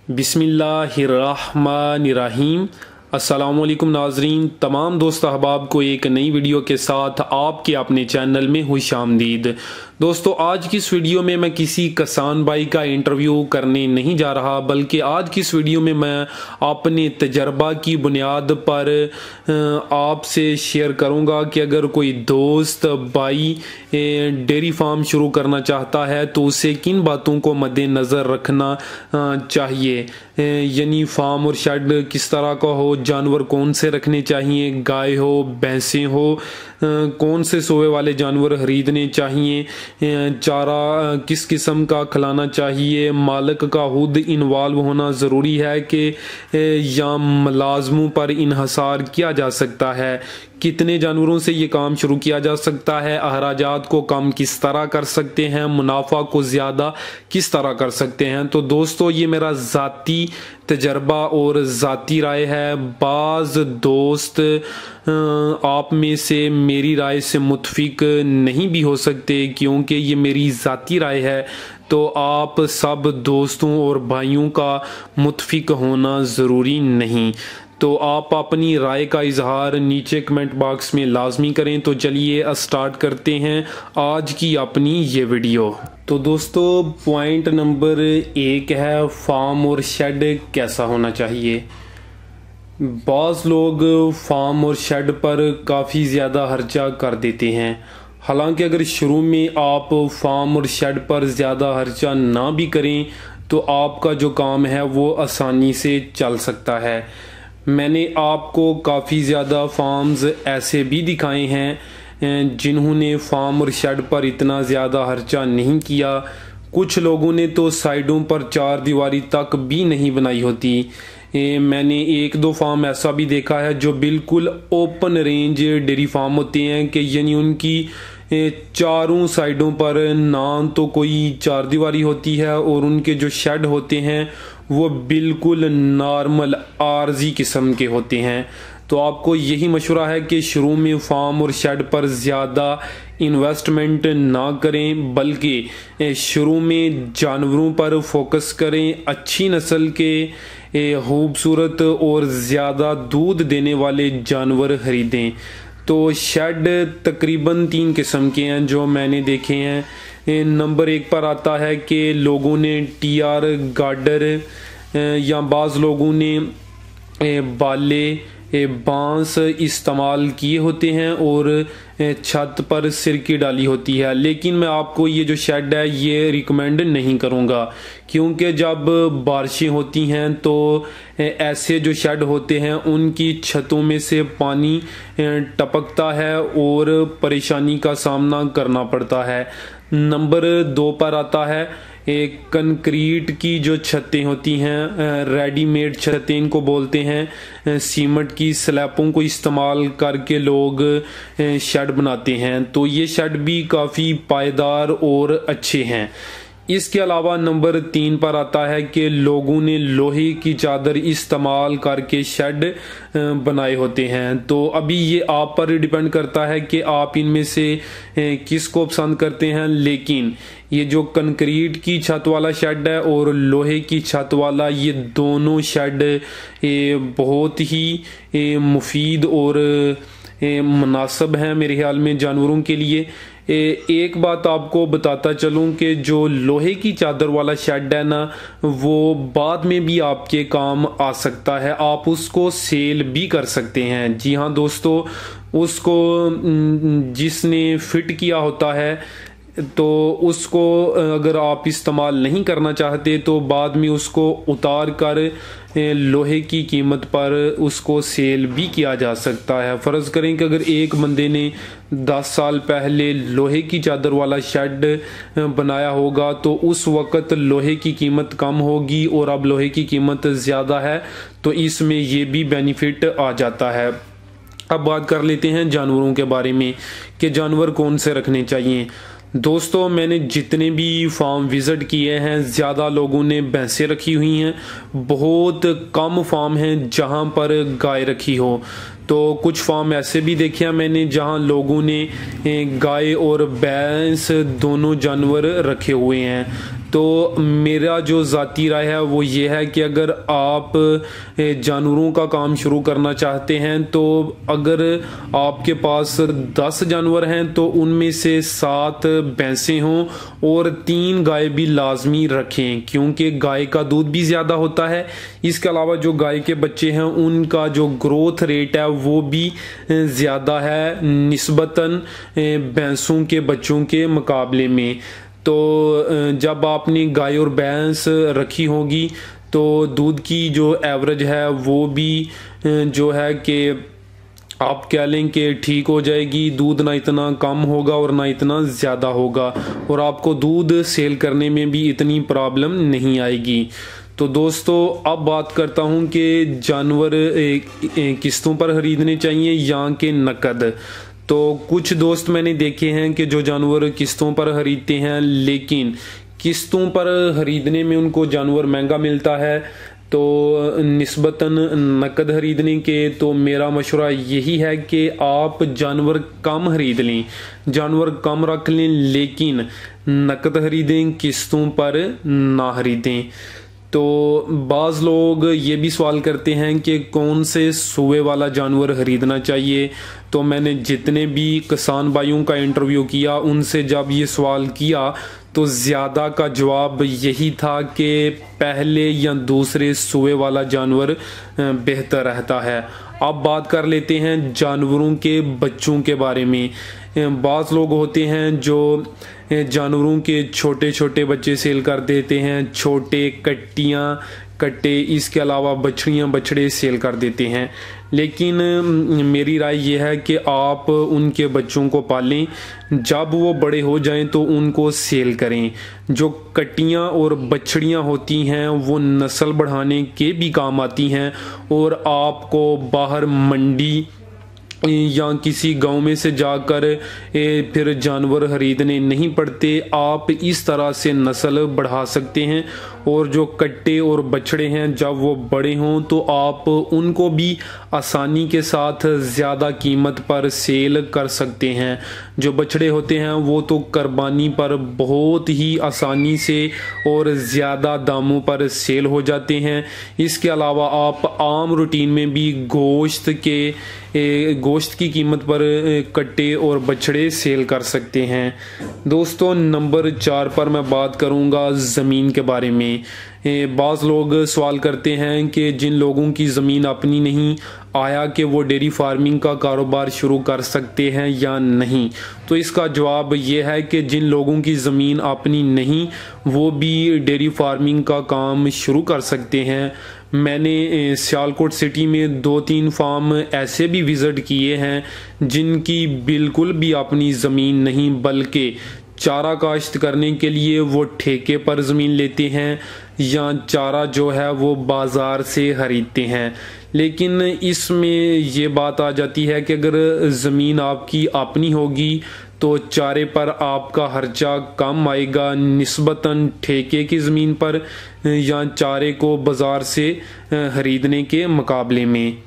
बिस्मिल्लाहिर्रहमानिर्रहीम। अस्सलामुअलैकुम नाजरीन, तमाम दोस्त अहबाब को एक नई वीडियो के साथ आपके अपने चैनल में खुशामदीद। दोस्तों, आज की इस वीडियो में मैं किसी किसान भाई का इंटरव्यू करने नहीं जा रहा, बल्कि आज की इस वीडियो में मैं अपने तजर्बा की बुनियाद पर आपसे शेयर करूंगा कि अगर कोई दोस्त भाई डेयरी फार्म शुरू करना चाहता है तो उसे किन बातों को मद्देनज़र रखना चाहिए। यानी फार्म और शेड किस तरह का हो, जानवर कौन से रखने चाहिए, गाय हो भैंसें हो, कौन से सोए वाले जानवर खरीदने चाहिए, चारा किस किस्म का खिलाना चाहिए, मालिक का खुद इन्वॉल्व होना ज़रूरी है कि या मुलाजमों पर इन्हसार किया जा सकता है, कितने जानवरों से ये काम शुरू किया जा सकता है, अखराजात को कम किस तरह कर सकते हैं, मुनाफा को ज़्यादा किस तरह कर सकते हैं। तो दोस्तों, ये मेरा ज़ाती तजर्बा और ज़ाती राय है। बाज़ दोस्त आप में से मेरी राय से मुतफिक नहीं भी हो सकते, क्योंकि ये मेरी ज़ाती राय है। तो आप सब दोस्तों और भाइयों का मुतफिक होना ज़रूरी नहीं। तो आप अपनी राय का इजहार नीचे कमेंट बॉक्स में लाजमी करें। तो चलिए स्टार्ट करते हैं आज की अपनी ये वीडियो। तो दोस्तों, पॉइंट नंबर 1 है फार्म और शेड कैसा होना चाहिए। बाज़ लोग फार्म और शेड पर काफ़ी ज़्यादा खर्चा कर देते हैं। हालांकि अगर शुरू में आप फार्म और शेड पर ज़्यादा खर्चा ना भी करें तो आपका जो काम है वो आसानी से चल सकता है। मैंने आपको काफ़ी ज़्यादा फार्म्स ऐसे भी दिखाए हैं जिन्होंने फार्म और शेड पर इतना ज़्यादा खर्चा नहीं किया। कुछ लोगों ने तो साइडों पर 4 दीवारी तक भी नहीं बनाई होती। मैंने 1-2 फार्म ऐसा भी देखा है जो बिल्कुल ओपन रेंज डेयरी फार्म होते हैं कि यानी उनकी चारों साइडों पर ना तो कोई 4 दीवारी होती है और उनके जो शेड होते हैं वो बिल्कुल नॉर्मल आरजी किस्म के होते हैं। तो आपको यही मशवरा है कि शुरू में फार्म और शेड पर ज़्यादा इन्वेस्टमेंट ना करें, बल्कि शुरू में जानवरों पर फोकस करें। अच्छी नस्ल के खूबसूरत और ज़्यादा दूध देने वाले जानवर खरीदें। तो शेड तकरीबन 3 किस्म के हैं जो मैंने देखे हैं। नंबर 1 पर आता है कि लोगों ने TR गार्डर या बाज़ लोगों ने बाले बांस इस्तेमाल किए होते हैं और छत पर सिरकी डाली होती है। लेकिन मैं आपको ये जो शेड है ये रिकमेंड नहीं करूँगा, क्योंकि जब बारिशें होती हैं तो ऐसे जो शेड होते हैं उनकी छतों में से पानी टपकता है और परेशानी का सामना करना पड़ता है। नंबर 2 पर आता है एक कंक्रीट की जो छतें होती हैं, रेडीमेड छतें इनको बोलते हैं। सीमेंट की स्लैबों को इस्तेमाल करके लोग शेड बनाते हैं। तो ये शेड भी काफ़ी पायदार और अच्छे हैं। इसके अलावा नंबर 3 पर आता है कि लोगों ने लोहे की चादर इस्तेमाल करके शेड बनाए होते हैं। तो अभी ये आप पर डिपेंड करता है कि आप इनमें से किसको पसंद करते हैं। लेकिन ये जो कंक्रीट की छत वाला शेड है और लोहे की छत वाला, ये दोनों शेड बहुत ही मुफीद और मुनासिब हैं मेरे ख्याल में जानवरों के लिए। एक बात आपको बताता चलूं कि जो लोहे की चादर वाला शेड है ना, वो बाद में भी आपके काम आ सकता है। आप उसको सेल भी कर सकते हैं। जी हाँ दोस्तों, उसको जिसने फिट किया होता है तो उसको अगर आप इस्तेमाल नहीं करना चाहते तो बाद में उसको उतार कर लोहे की कीमत पर उसको सेल भी किया जा सकता है। फ़र्ज़ करें कि अगर एक बंदे ने 10 साल पहले लोहे की चादर वाला शेड बनाया होगा तो उस वक़्त लोहे की कीमत कम होगी और अब लोहे की कीमत ज़्यादा है, तो इसमें ये भी बेनिफिट आ जाता है। अब बात कर लेते हैं जानवरों के बारे में कि जानवर कौन से रखने चाहिए। दोस्तों, मैंने जितने भी फार्म विज़िट किए हैं ज़्यादा लोगों ने भैंसें रखी हुई हैं। बहुत कम फार्म हैं जहां पर गाय रखी हो। तो कुछ फार्म ऐसे भी देखे हैं मैंने जहां लोगों ने गाय और भैंस दोनों जानवर रखे हुए हैं। तो मेरा जो ज़ाती राय है वो ये है कि अगर आप जानवरों का काम शुरू करना चाहते हैं तो अगर आपके पास 10 जानवर हैं तो उनमें से 7 भैंसें हों और 3 गाय भी लाजमी रखें, क्योंकि गाय का दूध भी ज़्यादा होता है। इसके अलावा जो गाय के बच्चे हैं उनका जो ग्रोथ रेट है वो भी ज़्यादा है निस्बतन भैंसों के बच्चों के मुकाबले में। तो जब आपने गाय और भैंस रखी होगी तो दूध की जो एवरेज है वो भी जो है कि आप कह लें कि ठीक हो जाएगी। दूध ना इतना कम होगा और ना इतना ज़्यादा होगा और आपको दूध सेल करने में भी इतनी प्रॉब्लम नहीं आएगी। तो दोस्तों अब बात करता हूं कि जानवर किस्तों पर खरीदने चाहिए या कि नकद। तो कुछ दोस्त मैंने देखे हैं कि जो जानवर किस्तों पर खरीदते हैं, लेकिन किस्तों पर खरीदने में उनको जानवर महंगा मिलता है तो निस्बतन नकद खरीदने के। तो मेरा मशवरा यही है कि आप जानवर कम खरीद लें, जानवर कम रख लें, लेकिन नकद खरीदें, किस्तों पर ना खरीदें। तो बाज़ लोग ये भी सवाल करते हैं कि कौन से सुए वाला जानवर खरीदना चाहिए। तो मैंने जितने भी किसान भाइयों का इंटरव्यू किया उनसे जब ये सवाल किया तो ज़्यादा का जवाब यही था कि पहले या दूसरे सुए वाला जानवर बेहतर रहता है। अब बात कर लेते हैं जानवरों के बच्चों के बारे में। बाज़ लोग होते हैं जो जानवरों के छोटे छोटे बच्चे सेल कर देते हैं, छोटे कट्टे, इसके अलावा बछड़ियाँ बछड़े सेल कर देते हैं। लेकिन मेरी राय यह है कि आप उनके बच्चों को पालें, जब वो बड़े हो जाएं तो उनको सेल करें। जो कट्टियाँ और बछड़ियाँ होती हैं वो नस्ल बढ़ाने के भी काम आती हैं और आपको बाहर मंडी या किसी गांव में से जाकर फिर जानवर खरीदने नहीं पड़ते। आप इस तरह से नस्ल बढ़ा सकते हैं और जो कट्टे और बछड़े हैं जब वो बड़े हों तो आप उनको भी आसानी के साथ ज़्यादा कीमत पर सेल कर सकते हैं। जो बछड़े होते हैं वो तो कुर्बानी पर बहुत ही आसानी से और ज़्यादा दामों पर सेल हो जाते हैं। इसके अलावा आप आम रूटीन में भी गोश्त की कीमत पर कट्टे और बछड़े सेल कर सकते हैं। दोस्तों नंबर 4 पर मैं बात करूंगा ज़मीन के बारे में। बाज़ लोग सवाल करते हैं कि जिन लोगों की ज़मीन अपनी नहीं, आया कि वो डेयरी फार्मिंग का कारोबार शुरू कर सकते हैं या नहीं। तो इसका जवाब ये है कि जिन लोगों की ज़मीन अपनी नहीं वो भी डेयरी फार्मिंग का काम शुरू कर सकते हैं। मैंने सियालकोट सिटी में 2-3 फार्म ऐसे भी विज़िट किए हैं जिनकी बिल्कुल भी अपनी ज़मीन नहीं, बल्कि चारा काश्त करने के लिए वो ठेके पर ज़मीन लेते हैं या चारा जो है वो बाज़ार से खरीदते हैं। लेकिन इसमें ये बात आ जाती है कि अगर ज़मीन आपकी अपनी होगी तो चारे पर आपका खर्चा कम आएगा निस्बतन ठेके की ज़मीन पर या चारे को बाज़ार से खरीदने के मुकाबले में।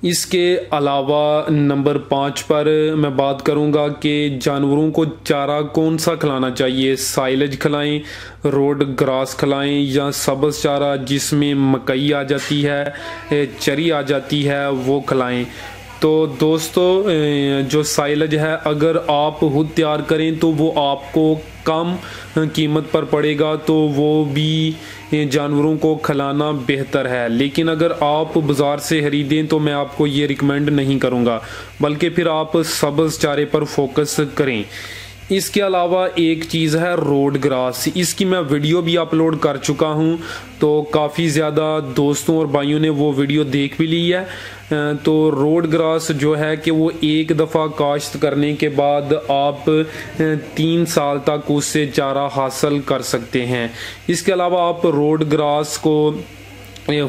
इसके अलावा नंबर 5 पर मैं बात करूंगा कि जानवरों को चारा कौन सा खिलाना चाहिए। साइलेज खिलाएं, रोड ग्रास खिलाएं या सब्ज़ चारा जिसमें मकई आ जाती है, चरी आ जाती है, वो खिलाएं। तो दोस्तों जो साइलेज है अगर आप खुद तैयार करें तो वो आपको कम कीमत पर पड़ेगा, तो वो भी जानवरों को खिलाना बेहतर है। लेकिन अगर आप बाज़ार से खरीदें तो मैं आपको ये रिकमेंड नहीं करूँगा, बल्कि फिर आप सब्ज़ चारे पर फोकस करें। इसके अलावा एक चीज़ है रोड ग्रास, इसकी मैं वीडियो भी अपलोड कर चुका हूँ, तो काफ़ी ज़्यादा दोस्तों और भाइयों ने वो वीडियो देख भी ली है। तो रोड ग्रास जो है कि वो एक दफ़ा काश्त करने के बाद आप 3 साल तक उससे चारा हासिल कर सकते हैं। इसके अलावा आप रोड ग्रास को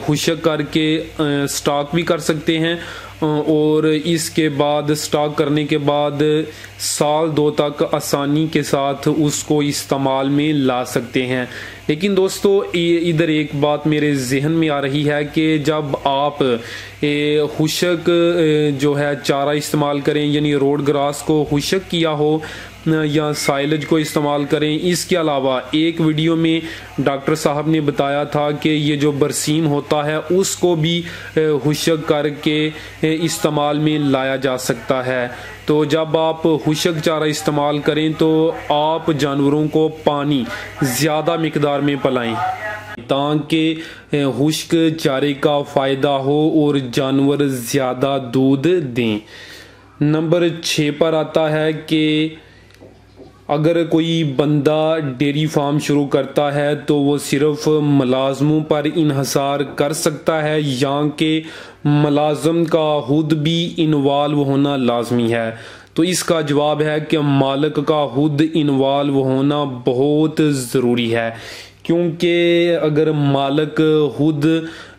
खुशक करके स्टॉक भी कर सकते हैं और इसके बाद स्टॉक करने के बाद 1-2 साल तक आसानी के साथ उसको इस्तेमाल में ला सकते हैं। लेकिन दोस्तों इधर एक बात मेरे जहन में आ रही है कि जब आप खुशक जो है चारा इस्तेमाल करें, यानी रोड ग्रास को खुशक किया हो, या साइलेज को इस्तेमाल करें। इसके अलावा एक वीडियो में डॉक्टर साहब ने बताया था कि ये जो बरसीम होता है उसको भी खुश्क करके इस्तेमाल में लाया जा सकता है। तो जब आप खुश्क चारा इस्तेमाल करें तो आप जानवरों को पानी ज़्यादा मिकदार में पिलाएं ताकि खुश्क चारे का फ़ायदा हो और जानवर ज़्यादा दूध दें। नंबर 6 पर आता है कि अगर कोई बंदा डेयरी फार्म शुरू करता है तो वो सिर्फ मुलाजमों पर इन्हसार कर सकता है या कि मुलाजम का खुद भी इन्वॉल्व होना लाजमी है। तो इसका जवाब है कि मालिक का खुद इन्वॉल्व होना बहुत ज़रूरी है, क्योंकि अगर मालिक खुद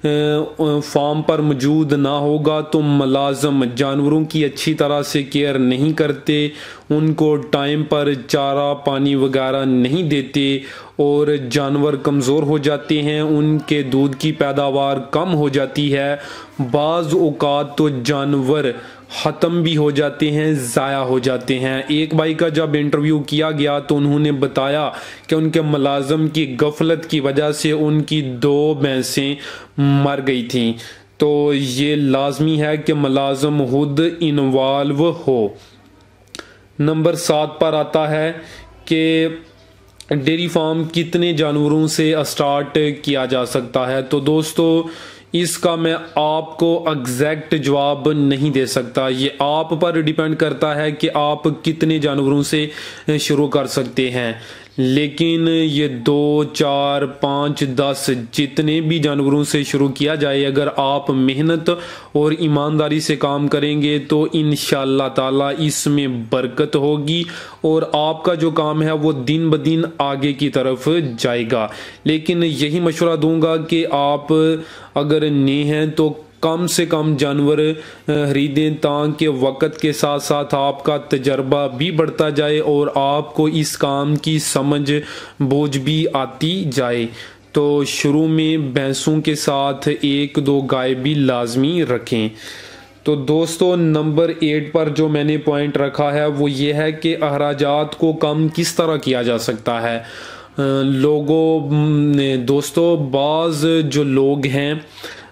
फार्म पर मौजूद ना होगा तो मुलाजम जानवरों की अच्छी तरह से केयर नहीं करते, उनको टाइम पर चारा पानी वगैरह नहीं देते और जानवर कमज़ोर हो जाते हैं, उनके दूध की पैदावार कम हो जाती है। बाज़ औक़ात तो जानवर ख़त्म भी हो जाते हैं, ज़ाया हो जाते हैं। एक भाई का जब इंटरव्यू किया गया तो उन्होंने बताया कि उनके मुलाजम की गफलत की वजह से उनकी 2 भैंसें मर गई थी। तो ये लाजमी है कि मुलाजम खुद इन्वॉल्व हो। नंबर 7 पर आता है कि डेयरी फार्म कितने जानवरों से स्टार्ट किया जा सकता है। तो दोस्तों इसका मैं आपको एग्जैक्ट जवाब नहीं दे सकता, ये आप पर डिपेंड करता है कि आप कितने जानवरों से शुरू कर सकते हैं। लेकिन ये 2, 4, 5, 10 जितने भी जानवरों से शुरू किया जाए, अगर आप मेहनत और ईमानदारी से काम करेंगे तो इंशाअल्लाह ताला इसमें बरकत होगी और आपका जो काम है वो दिन ब दिन आगे की तरफ जाएगा। लेकिन यही मशवरा दूंगा कि आप अगर नए हैं तो कम से कम जानवर खरीदें ताकि वक्त के साथ साथ आपका तजर्बा भी बढ़ता जाए और आपको इस काम की समझ बूझ भी आती जाए। तो शुरू में भैंसों के साथ 1-2 गाय भी लाजमी रखें। तो दोस्तों नंबर 8 पर जो मैंने पॉइंट रखा है वो ये है कि अखराजात को कम किस तरह किया जा सकता है। दोस्तों बाज़ जो लोग हैं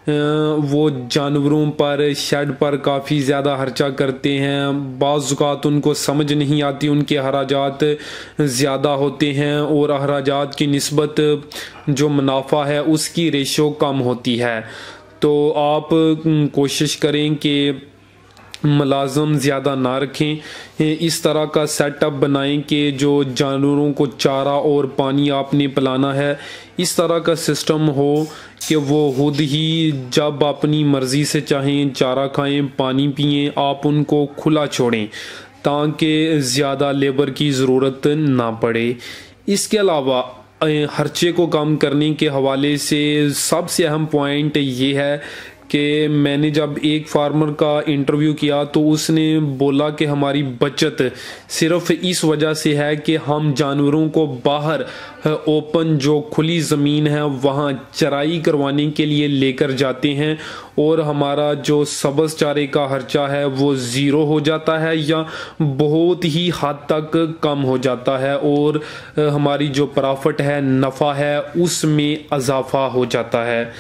वो जानवरों पर शेड पर काफ़ी ज़्यादा खर्चा करते हैं, बाज़ औक़ात उनको समझ नहीं आती, उनके अखराजात ज़्यादा होते हैं और अखराजात की निस्बत जो मुनाफा है उसकी रेशो कम होती है। तो आप कोशिश करें कि मुलाजम ज़्यादा ना रखें, इस तरह का सेटअप बनाएं कि जो जानवरों को चारा और पानी आपने पिलाना है इस तरह का सिस्टम हो कि वो खुद ही जब अपनी मर्ज़ी से चाहें चारा खाएं पानी पिएं, आप उनको खुला छोड़ें ताकि ज़्यादा लेबर की ज़रूरत ना पड़े। इसके अलावा खर्चे को कम करने के हवाले से सबसे अहम पॉइंट ये है कि मैंने जब एक फार्मर का इंटरव्यू किया तो उसने बोला कि हमारी बचत सिर्फ इस वजह से है कि हम जानवरों को बाहर ओपन जो खुली ज़मीन है वहाँ चराई करवाने के लिए लेकर जाते हैं और हमारा जो सब्ज़ चारे का खर्चा है वो ज़ीरो हो जाता है या बहुत ही हद तक कम हो जाता है और हमारी जो प्रॉफिट है नफ़ा है उसमें इजाफा हो जाता है।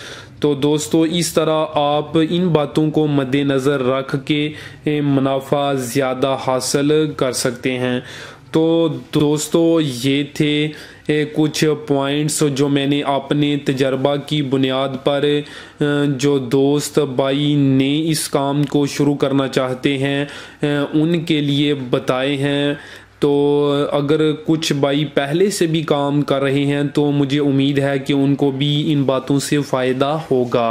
तो दोस्तों इस तरह आप इन बातों को मद्देनज़र रख के मुनाफा ज़्यादा हासिल कर सकते हैं। तो दोस्तों ये थे कुछ पॉइंट्स जो मैंने अपने तजर्बा की बुनियाद पर जो दोस्त भाई ने इस काम को शुरू करना चाहते हैं उनके लिए बताए हैं। तो अगर कुछ भाई पहले से भी काम कर रहे हैं तो मुझे उम्मीद है कि उनको भी इन बातों से फ़ायदा होगा।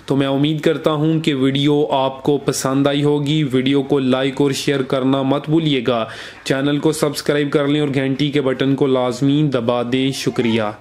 तो मैं उम्मीद करता हूं कि वीडियो आपको पसंद आई होगी। वीडियो को लाइक और शेयर करना मत भूलिएगा। चैनल को सब्सक्राइब कर लें और घंटी के बटन को लाजमी दबा दें। शुक्रिया।